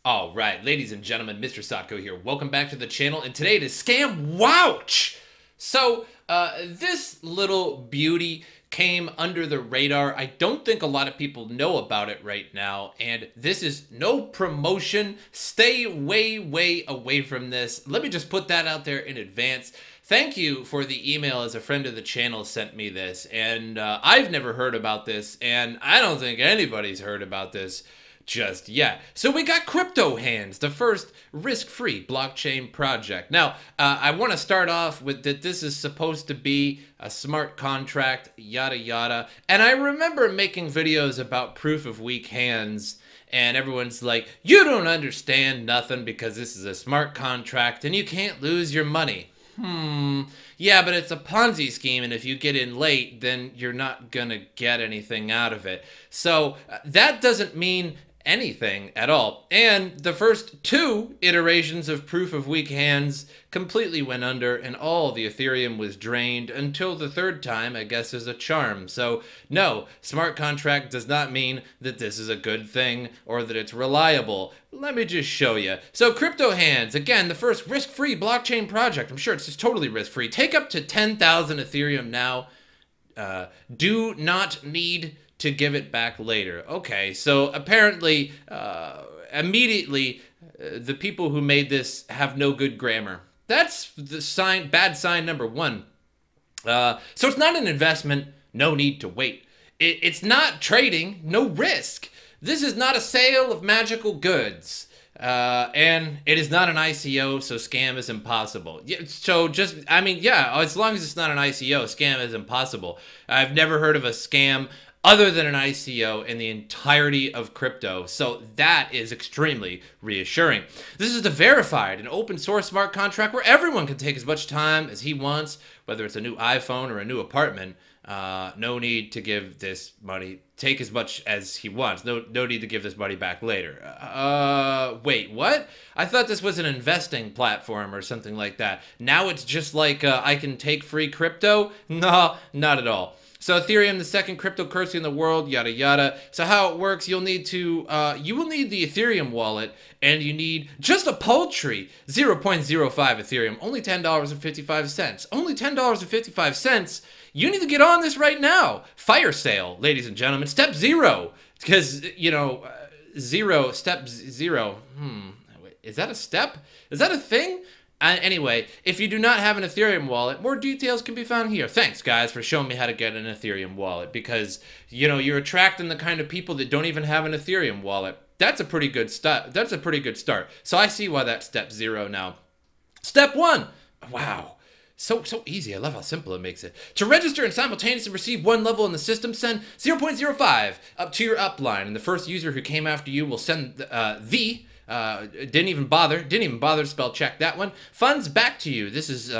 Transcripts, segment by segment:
All right, ladies and gentlemen, MrSotko here. Welcome back to the channel, and today it is Scam Wouch! So, this little beauty came under the radar. I don't think a lot of people know about it right now, and this is no promotion. Stay way away from this. Let me just put that out there in advance. Thank you for the email as a friend of the channel sent me this, and I've never heard about this, and I don't think anybody's heard about this just yet. So we got CryptoHands, the first risk-free blockchain project. Now, I want to start off with that this is supposed to be a smart contract, yada yada. And I remember making videos about proof of weak hands, and everyone's like, you don't understand nothing because this is a smart contract and you can't lose your money. Yeah, but it's a Ponzi scheme, and if you get in late, then you're not gonna get anything out of it. So that doesn't mean anything at all. And the first two iterations of proof of weak hands completely went under, and all the Ethereum was drained until the third time, I guess, is a charm. So no, smart contract does not mean that this is a good thing or that it's reliable. Let me just show you. So CryptoHands, again, the first risk-free blockchain project. I'm sure it's just totally risk-free. Take up to 10,000 Ethereum now. Do not need to give it back later. Okay, so apparently, immediately, the people who made this have no good grammar. That's the sign, bad sign number one. So it's not an investment, no need to wait. It's not trading, no risk. This is not a sale of magical goods. And it is not an ICO, so scam is impossible. So just, I mean, yeah, as long as it's not an ICO, scam is impossible. I've never heard of a scam other than an ICO in the entirety of crypto. So that is extremely reassuring. This is the verified and open source smart contract where everyone can take as much time as he wants, whether it's a new iPhone or a new apartment. No need to give this money. Take as much as he wants. No need to give this money back later. Wait, what? I thought this was an investing platform or something like that. Now it's just like I can take free crypto? No, not at all. So Ethereum, the second cryptocurrency in the world, yada yada. So how it works, you will need the Ethereum wallet, and you need just a paltry 0.05 Ethereum, only $10.55. Only $10.55. You need to get on this right now. Fire sale, ladies and gentlemen. Step zero, because step zero. Is that a step? Is that a thing? Anyway, if you do not have an Ethereum wallet, more details can be found here. Thanks, guys, for showing me how to get an Ethereum wallet, because, you're attracting the kind of people that don't even have an Ethereum wallet. That's a pretty good start. That's a pretty good start. So I see why that's step zero now. Step one. Wow. So easy. I love how simple it makes it. To register and simultaneously receive one level in the system, send 0.05 up to your upline, and the first user who came after you will send didn't even bother to spell check that one. Funds back to you. This is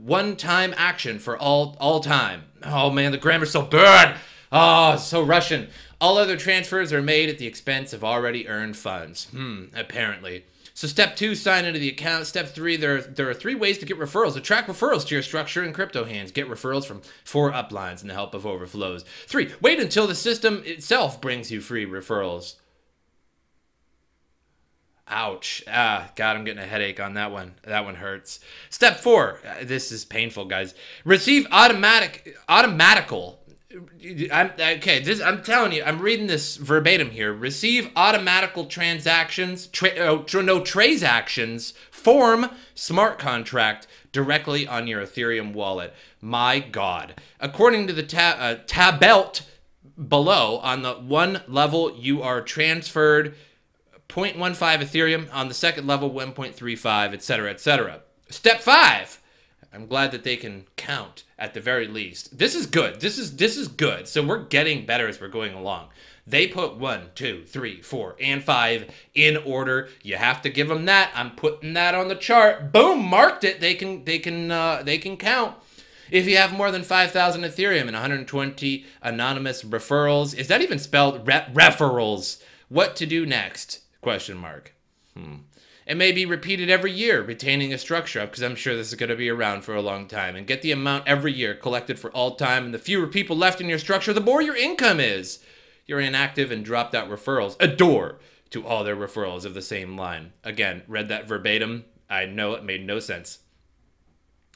one-time action for all time. Oh man, the grammar's so bad. Oh, so Russian. All other transfers are made at the expense of already earned funds. Apparently. So step two, sign into the account. Step three, there are 3 ways to get referrals. Attract referrals to your structure in CryptoHands. Get referrals from 4 uplines in the help of overflows. 3, wait until the system itself brings you free referrals. Ouch. God, I'm getting a headache on that one. That one hurts. Step 4. This is painful, guys. Receive automatical. I'm telling you, I'm reading this verbatim here. Receive automatical transactions, trace actions, form smart contract directly on your Ethereum wallet. My God. According to the tabelt below, on the one level, you are transferred 0.15 Ethereum, on the second level 1.35, etc., etc. Step 5. I'm glad that they can count at the very least. This is good. This is good. So we're getting better as we're going along. They put 1, 2, 3, 4, and 5 in order. You have to give them that. I'm putting that on the chart. Boom, marked it. They can count. If you have more than 5,000 Ethereum and 120 anonymous referrals, is that even spelled referrals? What to do next? Question mark. It may be repeated every year, retaining a structure up, because I'm sure this is going to be around for a long time. And get the amount every year collected for all time, and the fewer people left in your structure, the more your income is. You're inactive and dropped out referrals. Adore. to all their referrals of the same line. Again, read that verbatim. I know it made no sense.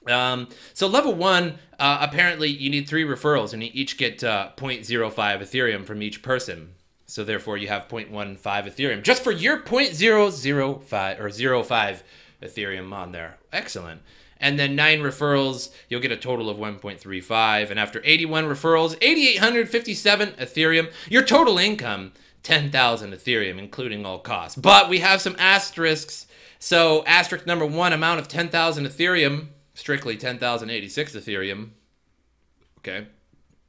So level 1, apparently you need 3 referrals, and you each get 0.05 Ethereum from each person. So therefore you have 0.15 Ethereum just for your 0.005 or 0.05 Ethereum on there. Excellent. And then 9 referrals, you'll get a total of 1.35. And after 81 referrals, 8,857 Ethereum. Your total income, 10,000 Ethereum, including all costs. But we have some asterisks. So asterisk number 1, amount of 10,000 Ethereum, strictly 10,086 Ethereum. Okay.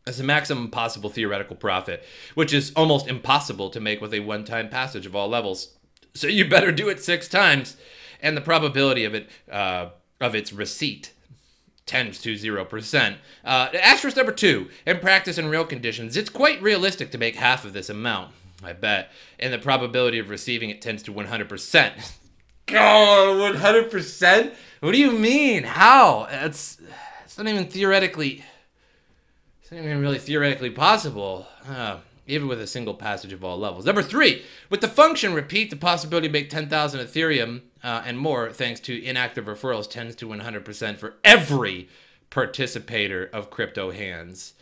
That's the maximum possible theoretical profit, which is almost impossible to make with a one-time passage of all levels. So you better do it 6 times. And the probability of it, of its receipt tends to 0%. Asterisk number 2, in practice and real conditions, it's quite realistic to make half of this amount, I bet. And the probability of receiving it tends to 100%. Oh, 100%? What do you mean? How? It's not even theoretically, it's not even really theoretically possible. Even with a single passage of all levels. Number 3, with the function repeat, the possibility to make 10,000 Ethereum and more thanks to inactive referrals tends to 100% for every participator of CryptoHands.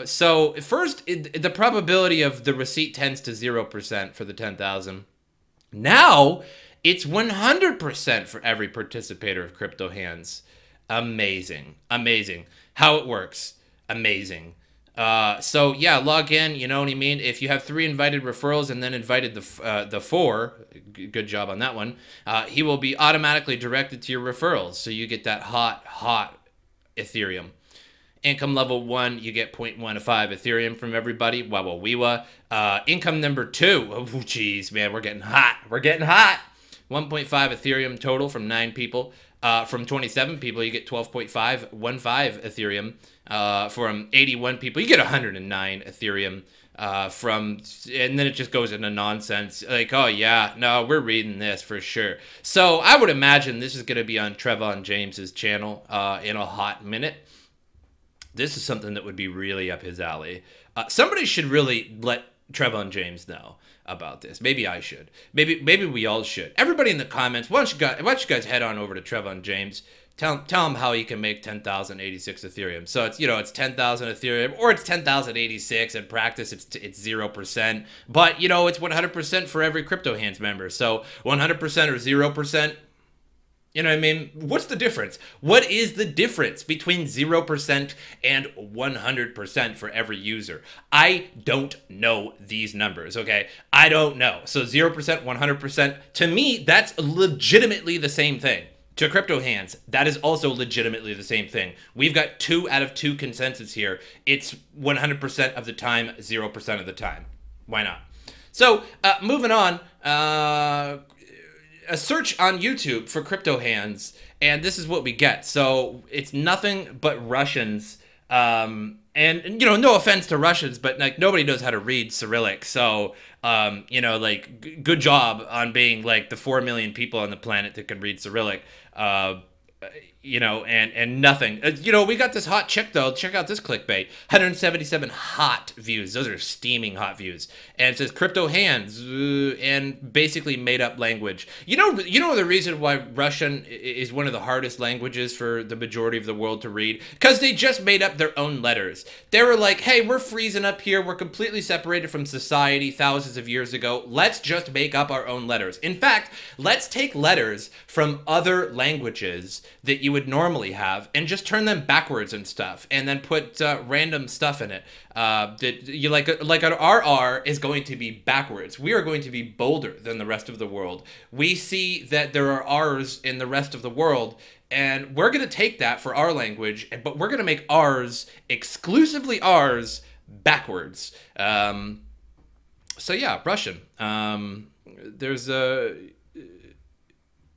So first, the probability of the receipt tends to 0% for the 10,000. Now, it's 100% for every participator of CryptoHands. Amazing. Amazing. How it works. Amazing. So yeah, log in, you know what I mean? If you have 3 invited referrals and then invited the 4, good job on that one, he will be automatically directed to your referrals. So you get that hot Ethereum. Income level 1, you get 0.15 Ethereum from everybody. Wawa. Income number 2, oh geez, man, we're getting hot. We're getting hot. 1.5 Ethereum total from 9 people. From 27 people, you get 12.15 Ethereum. From 81 people, you get 109 Ethereum. And then it just goes into nonsense. Like, oh yeah, no, we're reading this for sure. So I would imagine this is going to be on Trevon James's channel in a hot minute. This is something that would be really up his alley. Somebody should really let Trevon James know about this. Maybe I should. Maybe we all should. Everybody in the comments, why don't you guys head on over to Trevon James. Tell him how he can make 10,086 Ethereum. So it's, you know, it's 10,000 Ethereum or it's 10,086. In practice, it's 0%. But, you know, it's 100% for every CryptoHands member. So 100% or 0%. You know what I mean? What's the difference? What is the difference between 0% and 100% for every user? I don't know these numbers, okay? I don't know. So 0%, 100%, to me, that's legitimately the same thing. To CryptoHands, that is also legitimately the same thing. We've got 2 out of 2 consensus here. It's 100% of the time, 0% of the time. Why not? So, moving on, a search on YouTube for CryptoHands, and this is what we get. So it's nothing but Russians. And you know, no offense to Russians, but like nobody knows how to read Cyrillic. So, you know, like good job on being like the 4 million people on the planet that can read Cyrillic. You know, and nothing. You know, we got this hot chick, though. Check out this clickbait. 177 hot views. Those are steaming hot views. And it says CryptoHands and basically made up language. You know the reason why Russian is one of the hardest languages for the majority of the world to read? Because they just made up their own letters. They were like, hey, we're freezing up here. We're completely separated from society thousands of years ago. Let's just make up our own letters. In fact, let's take letters from other languages that you would normally have and just turn them backwards and stuff, and then put random stuff in it. That you like an RR is going to be backwards. We are going to be bolder than the rest of the world. We see that there are R's in the rest of the world, and we're going to take that for our language, but we're going to make R's exclusively R's backwards. So yeah, Russian. There's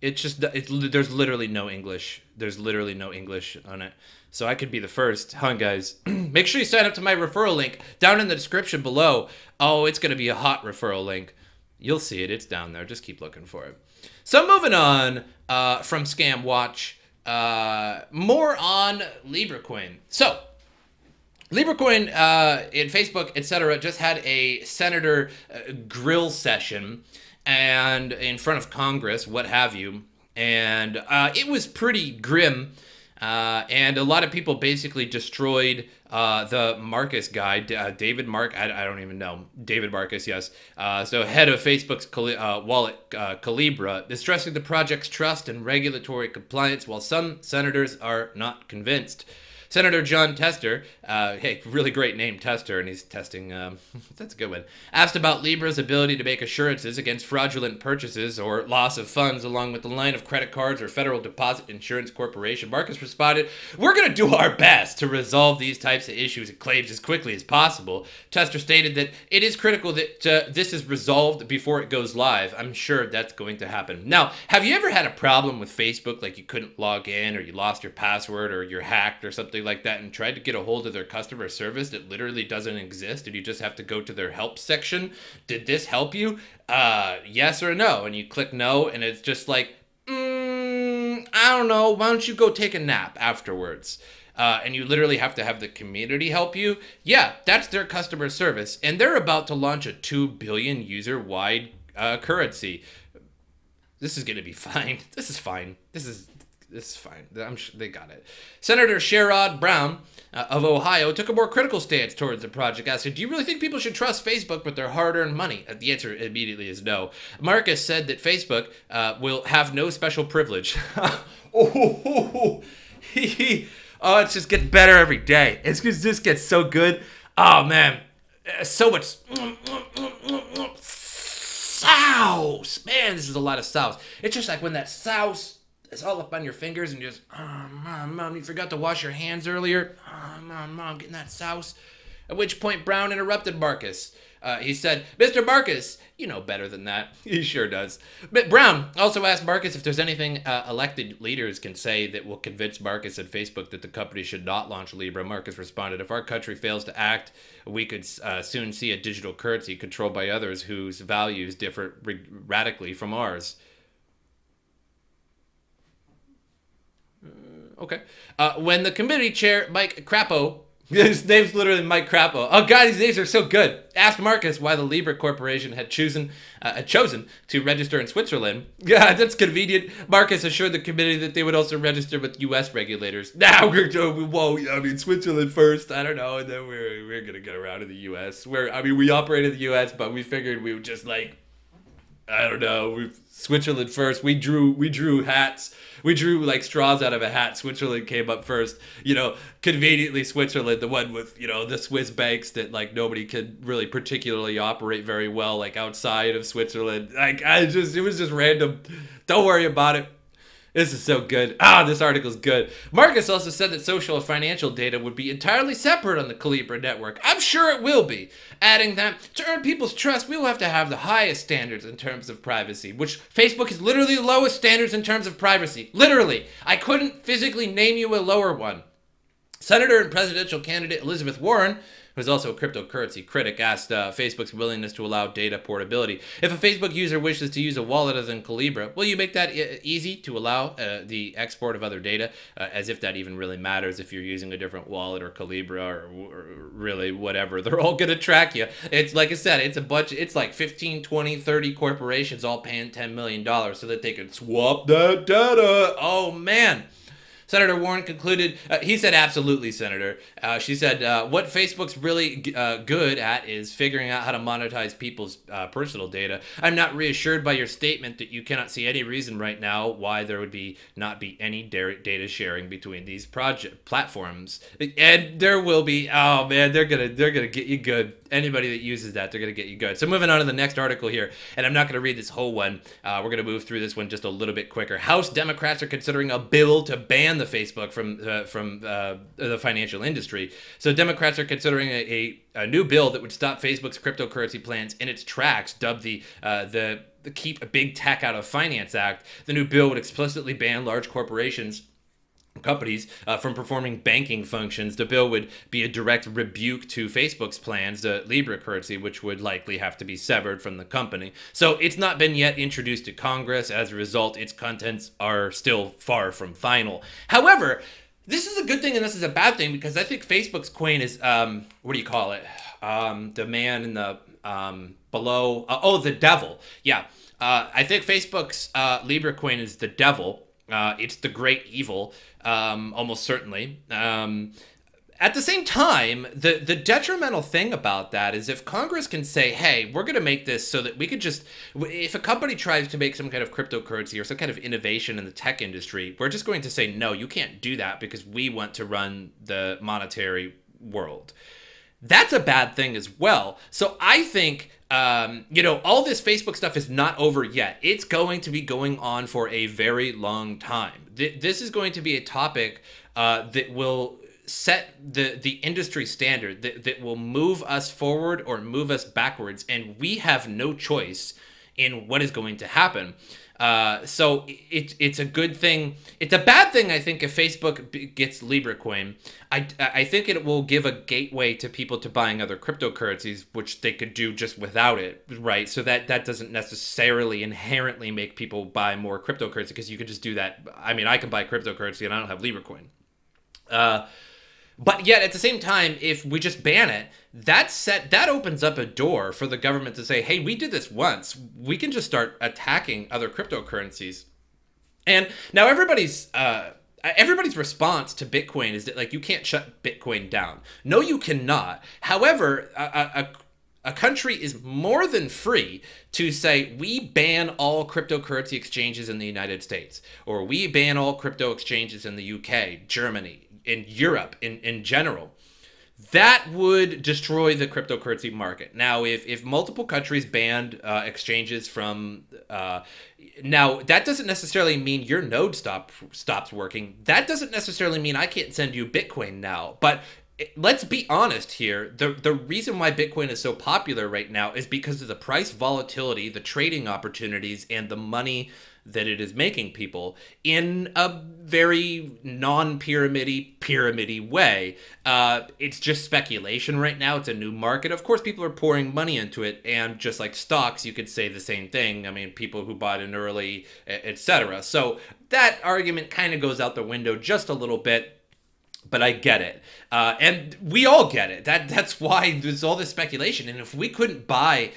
there's literally no English. There's literally no English on it. So I could be the first. Huh, guys? Make sure you sign up to my referral link down in the description below. Oh, it's going to be a hot referral link. You'll see it. It's down there. Just keep looking for it. So moving on from Scam Watch, more on Libra Coin. So Libra Coin and Facebook, etc., just had a senator grill session and in front of Congress, what have you, and it was pretty grim. And a lot of people basically destroyed the Marcus guy, David I don't even know. David Marcus, yes. So head of Facebook's wallet, Calibra, is stressing the project's trust and regulatory compliance, while some senators are not convinced. Senator John Tester, hey, really great name, Tester, and he's testing, that's a good one, asked about Libra's ability to make assurances against fraudulent purchases or loss of funds along with the line of credit cards or Federal Deposit Insurance Corporation. Marcus responded, "We're going to do our best to resolve these types of issues and claims as quickly as possible." Tester stated that it is critical that this is resolved before it goes live. I'm sure that's going to happen. Now, have you ever had a problem with Facebook, like you couldn't log in or you lost your password or you're hacked or something like that and tried to get a hold of their customer service that literally doesn't exist and you just have to go to their help section? Did this help you? Yes or no? And you click no and it's just like, I don't know, why don't you go take a nap afterwards? And you literally have to have the community help you. Yeah, that's their customer service. And they're about to launch a 2 billion user-wide currency. This is going to be fine. This is fine. This is fine. I'm sure they got it. Senator Sherrod Brown of Ohio took a more critical stance towards the project, asking, "Do you really think people should trust Facebook with their hard-earned money?" The answer immediately is no. Marcus said that Facebook will have no special privilege. Oh, it just gets better every day. It just gets so good. Oh, man. So much sauce. Man, this is a lot of sauce. It's just like when that sauce is all up on your fingers and you just, oh, mom, you forgot to wash your hands earlier. Oh, mom, getting that sauce. At which point Brown interrupted Marcus. He said, "Mr. Marcus, you know better than that." He sure does. But Brown also asked Marcus if there's anything elected leaders can say that will convince Marcus and Facebook that the company should not launch Libra. Marcus responded, "If our country fails to act, we could soon see a digital currency controlled by others whose values differ radically from ours." Okay. When the committee chair, Mike Crapo, his name's literally Mike Crapo. Oh, God, these names are so good. Asked Marcus why the Libra Corporation had chosen to register in Switzerland. Yeah, that's convenient. Marcus assured the committee that they would also register with U.S. regulators. Now Switzerland first. I don't know, and then we're gonna get around to the U.S. We operate in the U.S., but we figured we would just I don't know. Switzerland first. We drew hats. We drew like straws out of a hat. Switzerland came up first. Conveniently Switzerland, the one with, the Swiss banks that like nobody could really particularly operate very well, like outside of Switzerland. It was just random. Don't worry about it. This is so good. This article's good. Marcus also said that social and financial data would be entirely separate on the Calibra network. I'm sure it will be. Adding that, to earn people's trust, we will have to have the highest standards in terms of privacy, which Facebook is literally the lowest standards in terms of privacy. Literally. I couldn't physically name you a lower one. Senator and presidential candidate Elizabeth Warren, who's also a cryptocurrency critic, asked Facebook's willingness to allow data portability. If a Facebook user wishes to use a wallet other than Calibra, will you make that easy to allow the export of other data? As if that even really matters if you're using a different wallet or Calibra or really whatever. They're all going to track you. It's like I said, it's a bunch. It's like 15, 20, 30 corporations all paying $10 million so that they can swap that data. Oh, man. Senator Warren concluded, he said, "Absolutely, Senator." She said, "What Facebook's really good at is figuring out how to monetize people's personal data. I'm not reassured by your statement that you cannot see any reason right now why there would not be any data sharing between these platforms." And there will be. Oh man, they're gonna get you good. Anybody that uses that, they're gonna get you good. So moving on to the next article here, and I'm not gonna read this whole one. We're gonna move through this one just a little bit quicker. House Democrats are considering a bill to ban the Facebook from the financial industry. So Democrats are considering a new bill that would stop Facebook's cryptocurrency plans in its tracks, dubbed the Keep Big Tech Out of Finance Act. The new bill would explicitly ban large companies from performing banking functions. The bill would be a direct rebuke to Facebook's plans, the Libra currency, which would likely have to be severed from the company. So it's not been yet introduced to Congress. As a result, its contents are still far from final. However, this is a good thing and this is a bad thing, because I think Facebook's coin is, what do you call it? The man in the, below, oh, the devil. Yeah. I think Facebook's Libra coin is the devil. It's the great evil, almost certainly. At the same time, the detrimental thing about that is if Congress can say, hey, we're going to make this so that we could just, if a company tries to make some kind of cryptocurrency or some kind of innovation in the tech industry, we're just going to say, no, you can't do that because we want to run the monetary world. That's a bad thing as well. So I think, you know, all this Facebook stuff is not over yet. It's going to be going on for a very long time. This is going to be a topic that will set the industry standard, that will move us forward or move us backwards, and we have no choice in what is going to happen. So it's a good thing. It's a bad thing, I think, if Facebook gets Libra Coin. I think it will give a gateway to people to buying other cryptocurrencies, which they could do just without it, right? So that doesn't necessarily inherently make people buy more cryptocurrency, because you could just do that. I mean, I can buy cryptocurrency and I don't have Libra Coin. But yet, at the same time, if we just ban it, that opens up a door for the government to say, hey, we did this once. We can just start attacking other cryptocurrencies. And now everybody's response to Bitcoin is that, like, you can't shut Bitcoin down. No, you cannot. However, a country is more than free to say, we ban all cryptocurrency exchanges in the United States, or we ban all crypto exchanges in the UK, Germany, in Europe in general. That would destroy the cryptocurrency market. Now, if multiple countries banned exchanges from, now that doesn't necessarily mean your node stops working. That doesn't necessarily mean I can't send you Bitcoin now. But let's be honest here. The reason why Bitcoin is so popular right now is because of the price volatility, the trading opportunities, and the money that it is making people in a very non-pyramid-y way. It's just speculation right now. It's a new market. Of course, people are pouring money into it, and just like stocks, you could say the same thing. I mean, people who bought in early, etc. So that argument kind of goes out the window just a little bit. But I get it. And we all get it. That's why there's all this speculation. And if we couldn't buy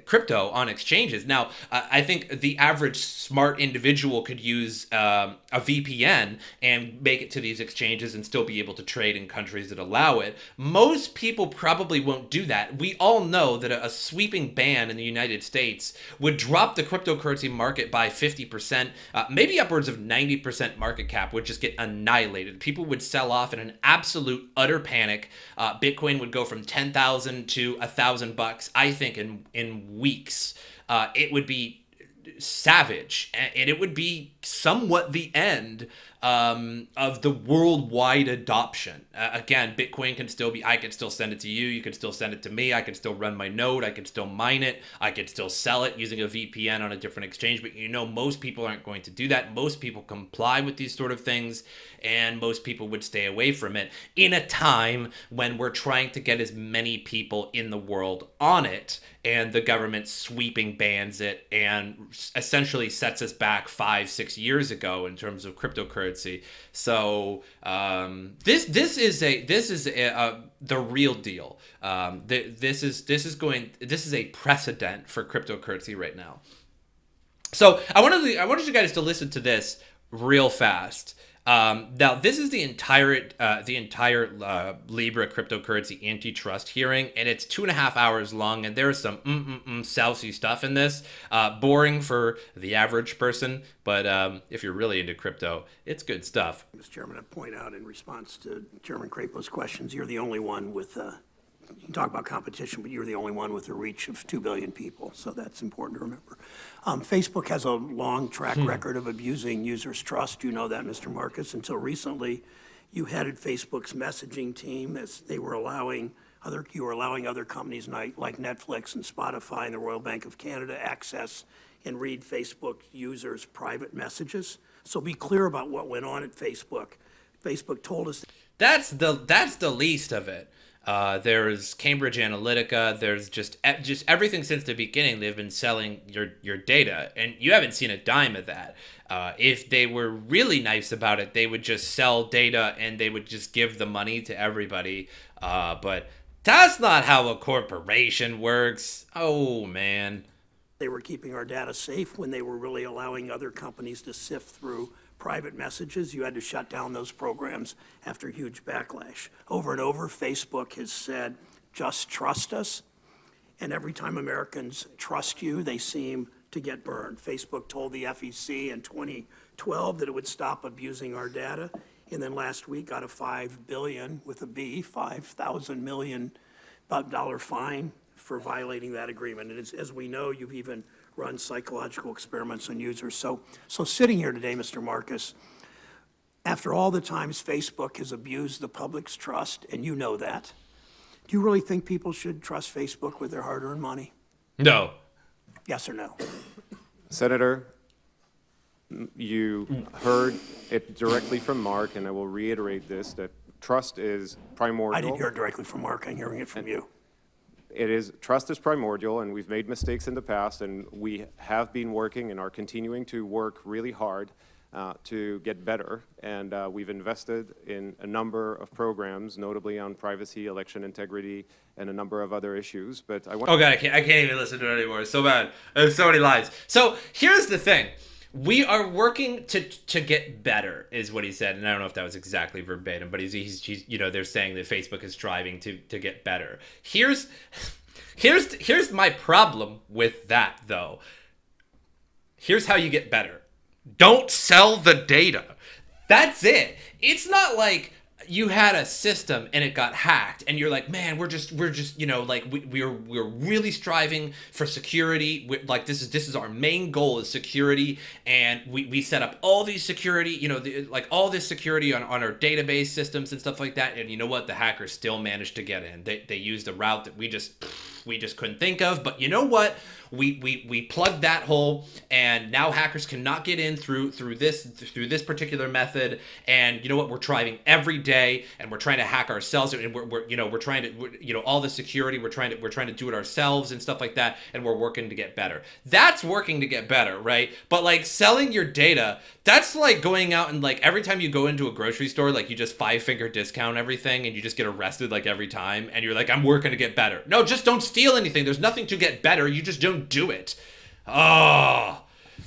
crypto on exchanges, now, I think the average smart individual could use a VPN and make it to these exchanges and still be able to trade in countries that allow it. Most people probably won't do that. We all know that a sweeping ban in the United States would drop the cryptocurrency market by 50%, maybe upwards of 90% market cap would just get annihilated. People would sell off in an absolute utter panic. Bitcoin would go from 10,000 to $1,000, I think, in weeks. It would be savage, and it would be somewhat the end of the worldwide adoption. Again, Bitcoin can still be, I could still send it to you, you could still send it to me, I could still run my node, I could still mine it, I could still sell it using a VPN on a different exchange, but you know, most people aren't going to do that. Most people comply with these sort of things, and most people would stay away from it in a time when we're trying to get as many people in the world on it, and the government sweeping bans it and essentially sets us back 5-6 years ago in terms of cryptocurrency. So this is the real deal. This is a precedent for cryptocurrency right now. So I wanted you guys to listen to this real fast. Now, this is the entire Libra cryptocurrency antitrust hearing, and it's 2.5 hours long, and there's some sousy stuff in this. Boring for the average person, but if you're really into crypto, it's good stuff. Mr. Chairman, I'd point out in response to Chairman Crapo's questions, you're the only one with, you can talk about competition, but you're the only one with a reach of 2 billion people, so that's important to remember. Facebook has a long track record of abusing users' trust. You know that, Mr. Marcus. Until recently, you headed Facebook's messaging team as you were allowing other companies like Netflix and Spotify and the Royal Bank of Canada access and read Facebook users' private messages. So be clear about what went on at Facebook. Facebook told us that's the least of it. There's Cambridge Analytica. There's just everything since the beginning. They've been selling your data, and you haven't seen a dime of that. If they were really nice about it, they would just sell data and they would just give the money to everybody. But that's not how a corporation works. Oh, man. They were keeping our data safe when they were really allowing other companies to sift through private messages. You had to shut down those programs after huge backlash. Over and over, Facebook has said, just trust us. And every time Americans trust you, they seem to get burned. Facebook told the FEC in 2012 that it would stop abusing our data. And then last week got a $5 billion with a B, $5,000 million fine for violating that agreement. And as we know, you've even run psychological experiments on users. So sitting here today, Mr. Marcus, after all the times Facebook has abused the public's trust, and you know that, do you really think people should trust Facebook with their hard-earned money? No. Yes or no? Senator, you heard it directly from Mark, and I will reiterate this, that trust is primordial. I didn't hear it directly from Mark. I'm hearing it from you. Trust is primordial, and we've made mistakes in the past, and we have been working and are continuing to work really hard to get better. And we've invested in a number of programs, notably on privacy, election integrity, and a number of other issues. But I want. Oh God, I can't even listen to it anymore. It's so bad. There's so many lies. So here's the thing. We are working to get better, is what he said, and I don't know if that was exactly verbatim, but he's you know, they're saying that Facebook is striving to get better. Here's my problem with that, though. Here's how you get better. Don't sell the data. That's it. It's not like you had a system and it got hacked and you're like, man, we're just you know, like we're really striving for security. Like this is our main goal is security, and we set up all these security, you know, like all this security on our database systems and stuff like that. And you know what? The hackers still managed to get in. They used a route that we just couldn't think of. But you know what? We plugged that hole, and now hackers cannot get in through this particular method. And you know what? We're trying every day, and we're trying to hack ourselves, and we're trying to all the security. We're trying to do it ourselves and stuff like that, and we're working to get better. That's working to get better, right? But like selling your data, that's like going out and like every time you go into a grocery store, like you just 5-finger discount everything, and you just get arrested like every time, and you're like, I'm working to get better. No, just don't steal anything. There's nothing to get better. You just don't do it. Oh.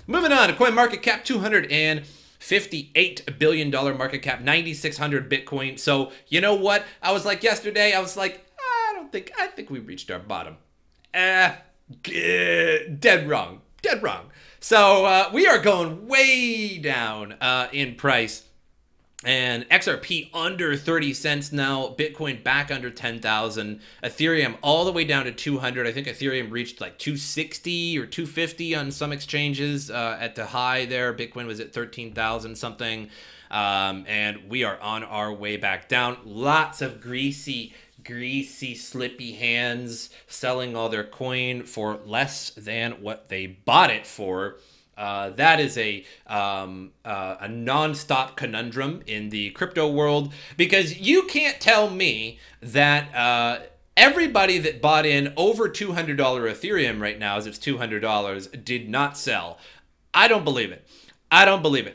Moving on to CoinMarketCap, $258 billion market cap, 9,600 Bitcoin. So you know what? I was like yesterday, I think we reached our bottom. Dead wrong. So we are going way down in price. And XRP under 30 cents now, Bitcoin back under 10,000, Ethereum all the way down to 200. I think Ethereum reached like 260 or 250 on some exchanges at the high there. Bitcoin was at 13,000 something. And we are on our way back down. Lots of greasy, slippy hands selling all their coin for less than what they bought it for. That is a non-stop conundrum in the crypto world, because you can't tell me that everybody that bought in over $200 Ethereum right now, as it's $200, did not sell. I don't believe it.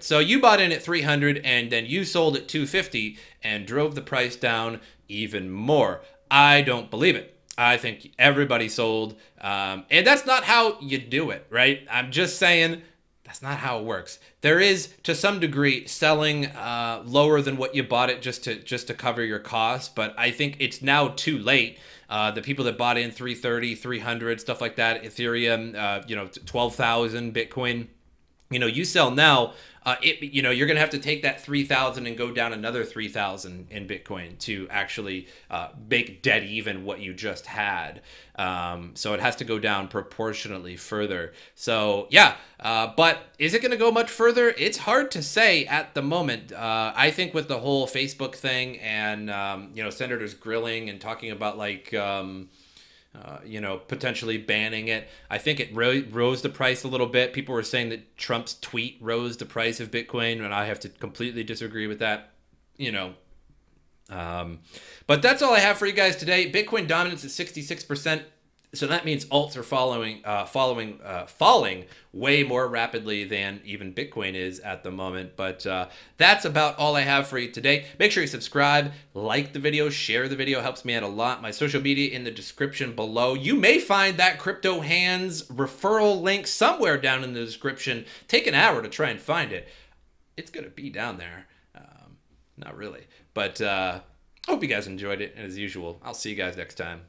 So you bought in at 300 and then you sold at 250 and drove the price down even more. I don't believe it. I think everybody sold, and that's not how you do it, right? I'm just saying that's not how it works. There is, to some degree, selling lower than what you bought it just to cover your costs, but I think it's now too late. The people that bought in 330, 300, stuff like that, Ethereum, 12,000 Bitcoin, you sell now, you're going to have to take that 3,000 and go down another 3,000 in Bitcoin to actually make dead even what you just had. So it has to go down proportionately further. So yeah, but is it going to go much further? It's hard to say at the moment. I think with the whole Facebook thing and, senators grilling and talking about like, potentially banning it. I think it rose the price a little bit. People were saying that Trump's tweet rose the price of Bitcoin, and I have to completely disagree with that. But that's all I have for you guys today. Bitcoin dominance is 66%. So that means alts are falling way more rapidly than even Bitcoin is at the moment. But that's about all I have for you today. Make sure you subscribe, like the video, share the video. Helps me out a lot. My social media in the description below. You may find that CryptoHands referral link somewhere down in the description. Take an hour to try and find it. It's going to be down there. Not really. But hope you guys enjoyed it. And as usual, I'll see you guys next time.